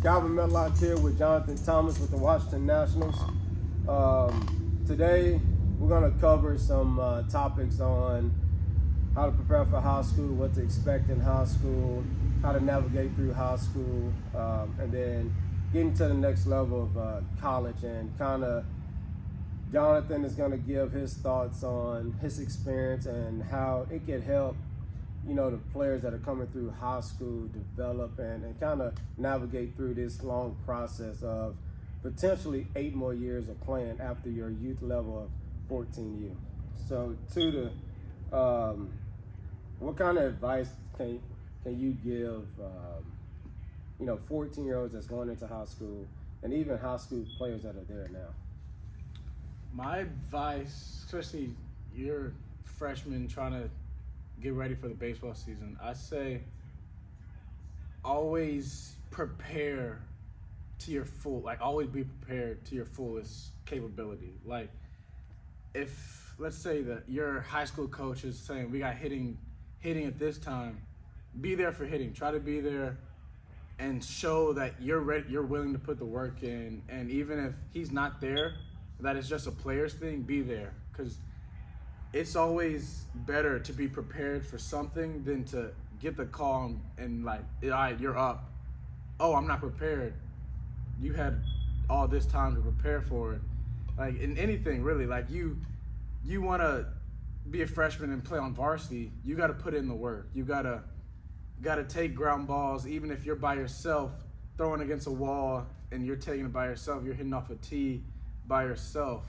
MEDLOCK here with Johnathan Thomas with the Washington Nationals. Today we're going to cover some topics on how to prepare for high school, what to expect in high school, how to navigate through high school, and then getting to the next level of college. And kind of Johnathan is going to give his thoughts on his experience and how it can help the players that are coming through high school develop and kind of navigate through this long process of potentially 8 more years of playing after your youth level of 14U. So Tuda, what kind of advice can you give 14-year-olds that's going into high school and even high school players that are there now? My advice, especially you're a freshman trying to get ready for the baseball season, I say always prepare to your always be prepared to your fullest capability. Like, if let's say that your high school coach is saying we got hitting at this time, be there for hitting. Try to be there and show that you're ready, you're willing to put the work in. And even if he's not there, that it's just a player's thing, be there, because it's always better to be prepared for something than to get the call and like, all right, you're up. Oh, I'm not prepared. You had all this time to prepare for it. Like in anything really, like you want to be a freshman and play on varsity, you got to put in the work. You got to take ground balls, even if you're by yourself, throwing against a wall and you're taking it by yourself, you're hitting off a tee by yourself.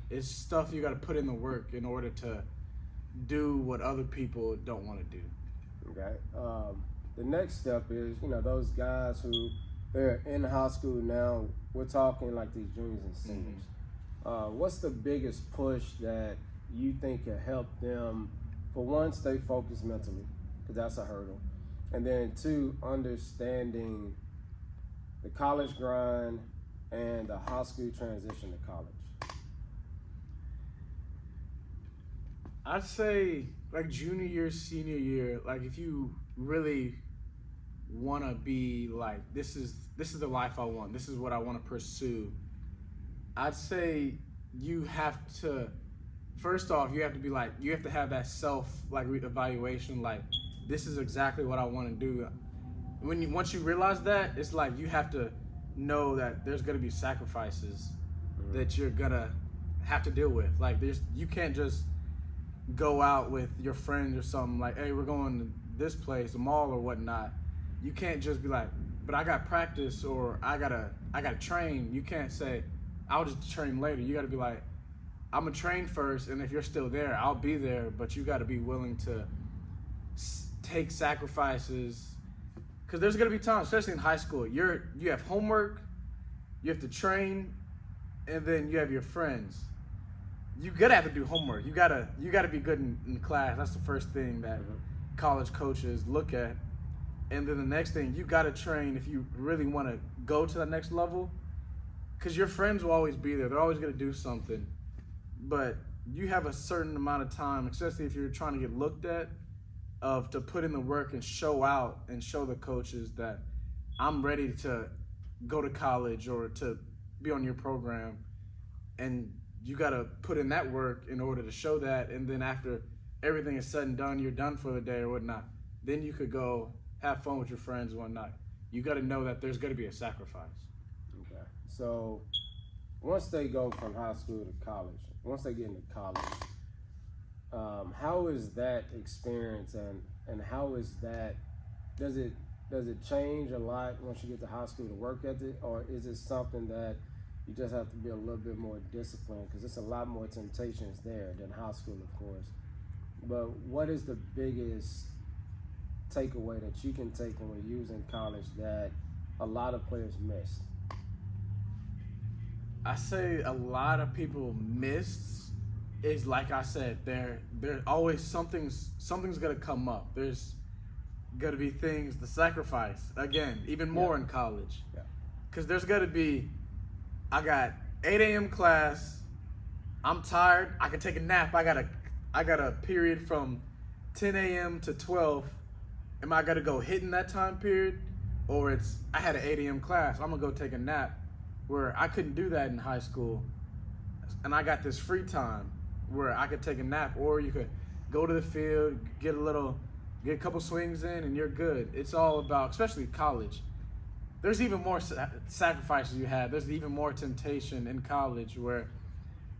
It's stuff you got to put in the work in order to do what other people don't want to do. Okay. The next step is, those guys who they're in high school now, we're talking like these juniors and seniors. What's the biggest push that you think can help them, for one, stay focused mentally, because that's a hurdle, and then two, understanding the college grind and the high school transition to college? I'd say like junior year, senior year, like if you really want to be like, this is the life I want, this is what I want to pursue, I'd say you have to, first off, you have to have that evaluation, like this is exactly what I want to do. Once you realize that, it's like you have to know that there's going to be sacrifices that you're going to have to deal with. Like you can't just go out with your friends or something like, hey, we're going to this place, the mall or whatnot. You can't just be like, but I got practice or I gotta train. You can't say, I'll just train later. You gotta be like, I'm gonna train first, and if you're still there, I'll be there, but you gotta be willing to take sacrifices, because there's gonna be times, especially in high school, you have homework, you have to train, and then you have your friends. You gotta have to do homework. You gotta be good in class. That's the first thing that college coaches look at. And then the next thing, you gotta train if you really want to go to the next level, because your friends will always be there. They're always gonna do something, but you have a certain amount of time, especially if you're trying to get looked at, to put in the work and show out and show the coaches that I'm ready to go to college or to be on your program. And you got to put in that work in order to show that. And then after everything is said and done, you're done for the day or whatnot, then you could go have fun with your friends and whatnot. You got to know that there's going to be a sacrifice. Okay. So once they go from high school to college, once they get into college, how is that experience and how is that, does it change a lot once you get to high school, to work ethic, or is it something that you just have to be a little bit more disciplined, because it's a lot more temptations there than high school, of course? But what is the biggest takeaway that you can take when we're using college that a lot of players miss? I say a lot of people miss is, like I said, there always something's gonna come up. There's gonna be things, the sacrifice, again, even more in college. Yeah. Because there's gonna be, I got 8 a.m. class, I'm tired, I can take a nap, I got a period from 10 a.m. to 12. Am I gonna go hit in that time period? or it's I had an 8 a.m. class, I'm gonna go take a nap, where I couldn't do that in high school, and I got this free time where I could take a nap, or you could go to the field, get a couple swings in, and you're good. It's all about, especially college. There's even more sacrifices you have. There's even more temptation in college, where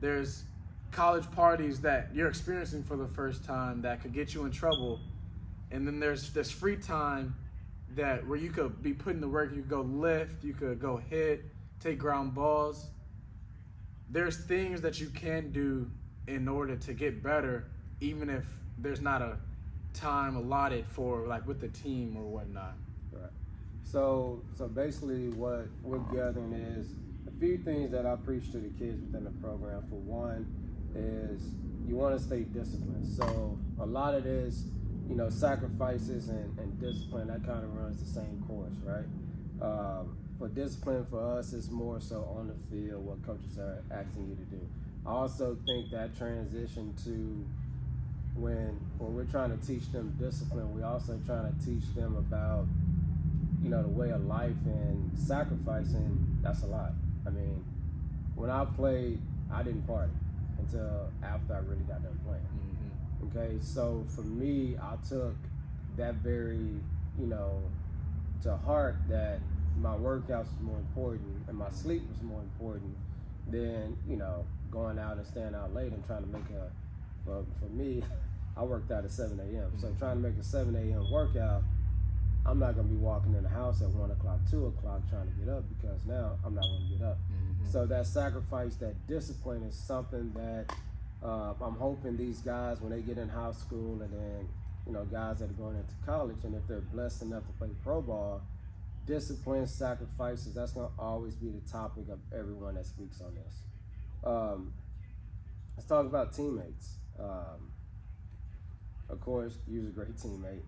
there's college parties that you're experiencing for the first time that could get you in trouble, and then there's this free time that where you could be putting the work. You could go lift, you could go hit, take ground balls. There's things that you can do in order to get better, even if there's not a time allotted for, like, with the team or whatnot. Right. So basically what we're gathering is a few things that I preach to the kids within the program. For one is you want to stay disciplined. So a lot of this, sacrifices and discipline, that kind of runs the same course, right? For discipline for us, it's more so on the field, what coaches are asking you to do. I also think that transition to when we're trying to teach them discipline, we're also trying to teach them about, the way of life, and sacrificing. That's a lot. I mean, when I played, I didn't party until after I really got done playing. Mm-hmm. Okay, so for me, I took that very, to heart, that my workouts was more important and my sleep was more important than, going out and staying out late and trying to make for me, I worked out at 7 a.m. So trying to make a 7 a.m. workout, I'm not going to be walking in the house at 1 o'clock, 2 o'clock trying to get up, because now I'm not going to get up. Mm-hmm. So that sacrifice, that discipline is something that I'm hoping these guys, when they get in high school, and then, guys that are going into college, and if they're blessed enough to play pro ball, discipline, sacrifices, that's going to always be the topic of everyone that speaks on this. Let's talk about teammates. Of course, you're a great teammate.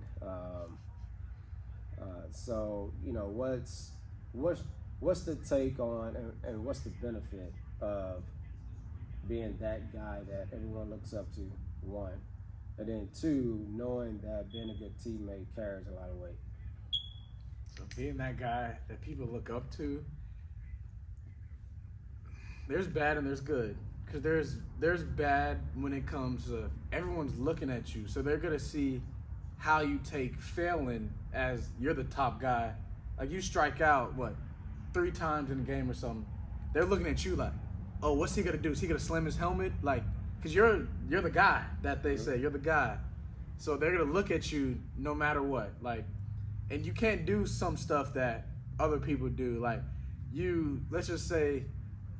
So, what's the take on, and what's the benefit of being that guy that everyone looks up to, one, and then two, knowing that being a good teammate carries a lot of weight? So being that guy that people look up to, there's bad and there's good. Because there's bad when it comes to everyone's looking at you, so they're gonna see how you take failing as you're the top guy. Like, you strike out 3 times in a game or something, they're looking at you like, oh, what's he gonna do? Is he gonna slam his helmet? Like, because you're the guy that they say, you're the guy. So they're gonna look at you no matter what. Like, and you can't do some stuff that other people do. Like, let's just say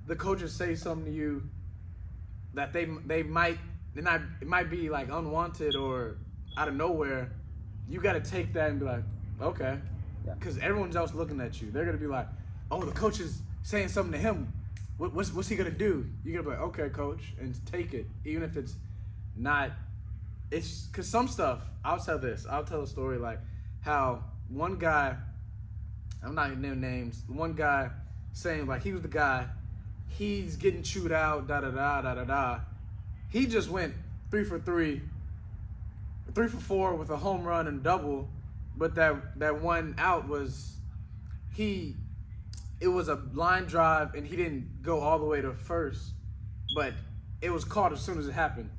the coaches say something to you that it might be like unwanted or out of nowhere. You got to take that and be like, okay, because everyone's else looking at you. They're gonna be like, oh, the coach is saying something to him. What's he gonna do? You're gonna be like, okay, coach, and take it, even if it's not. It's because some stuff. I'll tell a story, like how one guy, I'm not gonna name names. One guy saying, like, he was the guy. He's getting chewed out, da-da-da. He just went 3 for 3 for 4 with a home run and double, but that one out was, it was a line drive, and he didn't go all the way to first, but it was caught as soon as it happened.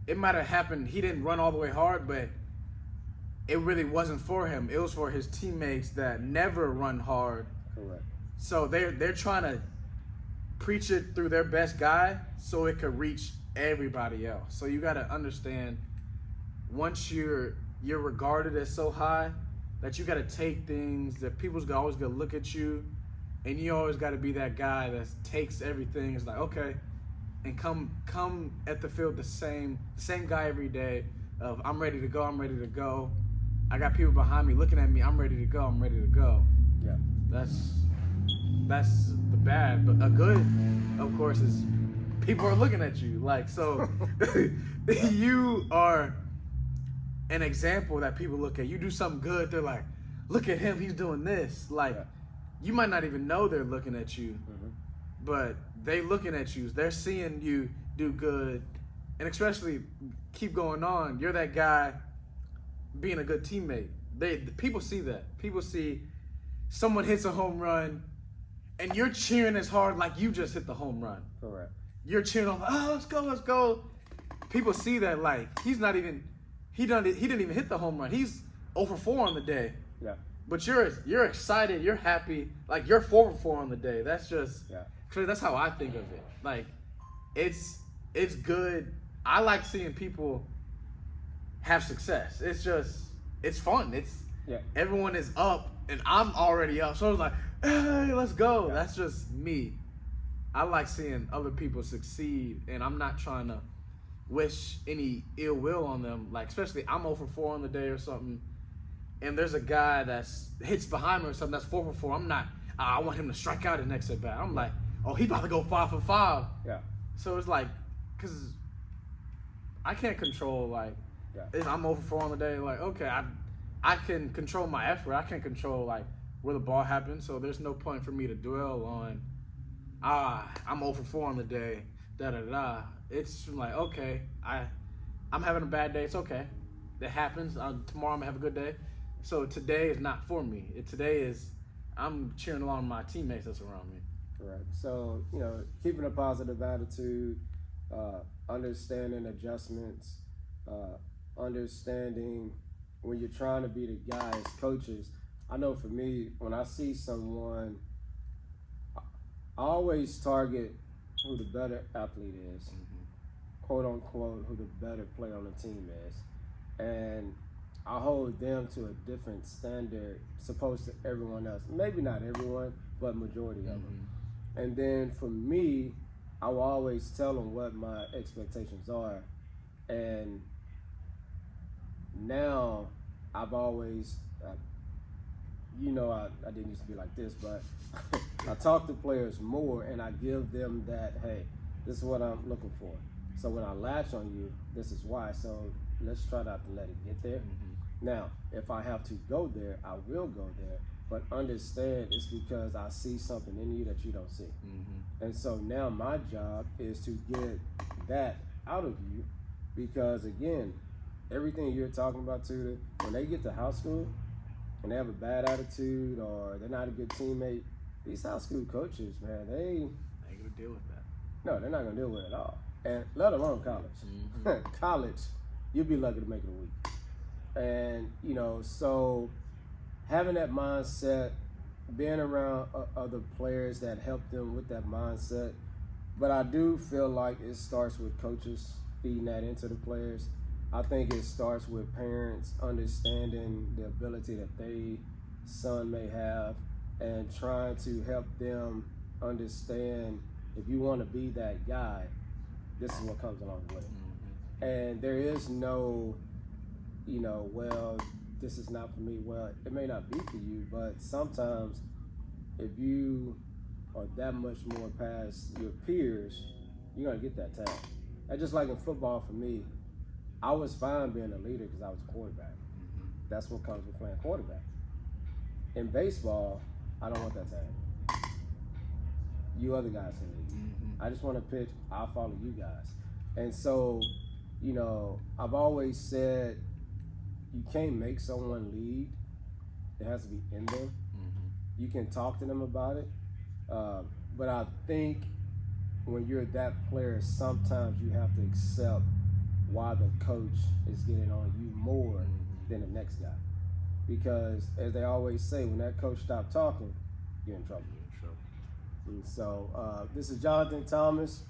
It might have happened, he didn't run all the way hard, but it really wasn't for him. It was for his teammates that never run hard. Correct. So they're trying to preach it through their best guy so it could reach everybody else. So you got to understand, once you're regarded as so high, that you got to take things that people's always going to look at you, and you always got to be that guy that takes everything. It's like, okay, and come at the field the same guy every day of, I'm ready to go. I got people behind me looking at me. I'm ready to go. Yeah. That's the bad, but a good, of course, is people are looking at you. Like, so you are an example that people look at. You do something good, they're like, look at him, he's doing this. Like, you might not even know they're looking at you, but they looking at you. They're seeing you do good, and especially keep going on. You're that guy being a good teammate. People see that. People see someone hits a home run, and you're cheering as hard like you just hit the home run. Correct. You're cheering on, oh, let's go, let's go. People see that like he didn't even hit the home run. He's 0 for 4 on the day. Yeah. But you're excited, you're happy, like you're 4 for 4 on the day. That's just that's how I think of it. Like it's good. I like seeing people have success. It's fun. Everyone is up and I'm already up. So it's like, hey, let's go. That's just me. I like seeing other people succeed, and I'm not trying to wish any ill will on them. Like, especially I'm 0 for 4 on the day or something, and there's a guy that's hits behind me or something that's 4 for 4. I'm not, I want him to strike out the next at bat. I'm like, oh, he about to go 5 for 5. Yeah. So it's like, because I can't control, like, I'm 0 for 4 on the day. Like, okay, I can control my effort. I can't control, like, where the ball happens. So there's no point for me to dwell on, I'm 0 for 4 on the day, da-da-da. It's like, okay, I'm having a bad day. It's okay. That happens. Tomorrow I'm going to have a good day. So today is not for me. Today is, I'm cheering along my teammates that's around me. Correct. So, keeping a positive attitude, understanding adjustments, understanding when you're trying to be the guy as coaches. I know for me, when I see someone, I always target who the better athlete is, quote unquote, who the better player on the team is. And I hold them to a different standard supposed to everyone else. Maybe not everyone, but majority of them. And then for me, I will always tell them what my expectations are. And now I've always, I didn't used to be like this, but I talk to players more and I give them that, hey, this is what I'm looking for. So when I latch on you, this is why. So let's try not to let it get there. Now, if I have to go there, I will go there. But understand it's because I see something in you that you don't see. And so now my job is to get that out of you, because again, everything you're talking about, Tuda, when they get to high school and they have a bad attitude or they're not a good teammate, these high school coaches, man, they ain't gonna deal with that. No, they're not gonna deal with it at all. And let alone college. College, you'll be lucky to make it a week. And so having that mindset, being around other players that help them with that mindset. But I do feel like it starts with coaches feeding that into the players. I think it starts with parents understanding the ability that their son may have and trying to help them understand, if you want to be that guy, this is what comes along with it. And there is no, well, this is not for me. Well, it may not be for you, but sometimes if you are that much more past your peers, you're going to get that tag. And just like in football for me, I was fine being a leader because I was a quarterback. That's what comes with playing quarterback. In baseball, I don't want that tag. You other guys can lead. I just want to pitch. I'll follow you guys. And so, I've always said you can't make someone lead. It has to be in them. You can talk to them about it. But I think when you're that player, sometimes you have to accept why the coach is getting on you more than the next guy. Because as they always say, when that coach stops talking, you're in trouble. And so this is Johnathan Thomas.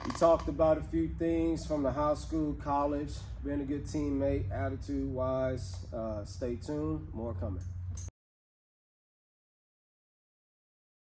We talked about a few things from the high school, college, being a good teammate, attitude-wise. Stay tuned, more coming.